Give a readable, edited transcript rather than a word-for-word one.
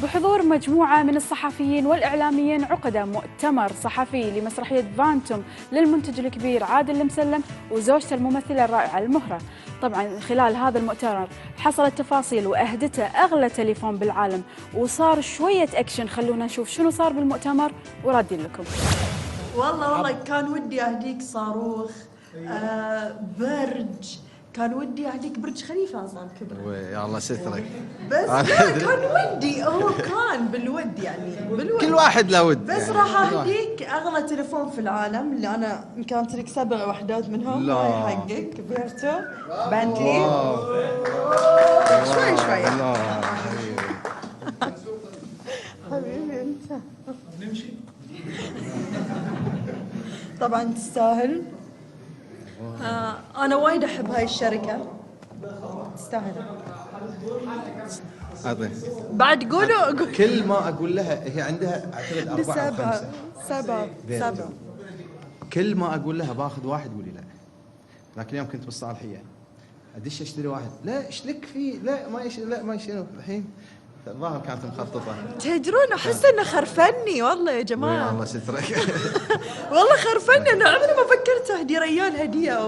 بحضور مجموعة من الصحفيين والإعلاميين عقد مؤتمر صحفي لمسرحية فانتوم للمنتج الكبير عادل المسلم وزوجته الممثلة الرائعة المهرة. طبعا خلال هذا المؤتمر حصلت تفاصيل وأهدته أغلى تليفون بالعالم، وصار شوية أكشن. خلونا نشوف شنو صار بالمؤتمر ورادين لكم. والله كان ودي أهديك صاروخ، برج، كان ودي أهديك برج خليفة أصلا كبر. يا الله سترك. بس لا كان ودي، هو كان بالود يعني بالود. كل واحد له ود. بس يعني راح أهديك أغلى تليفون في العالم اللي أنا كانت لك 7 وحدات منهم. لا. هاي حقك فيرتو بنتلي. شوي حبيبي أنت. نمشي. طبعا تستاهل. أنا وايد أحب هاي الشركة، تستاهل. بعد قولوا كل ما أقول لها هي عندها أعتقد 4 أو 5. 7. كل ما أقول لها باخذ واحد قولي لا. لكن اليوم كنت بالصالحية أدش أشتري واحد، لا إيش لك فيه؟ لا ما يشيله الحين. الظاهر كانت مخططة. تدرون أحس إنه خرفني والله يا جماعة. الله سترك. والله خرفني، أنا عمري ما فكرت أهدي ريال هدية.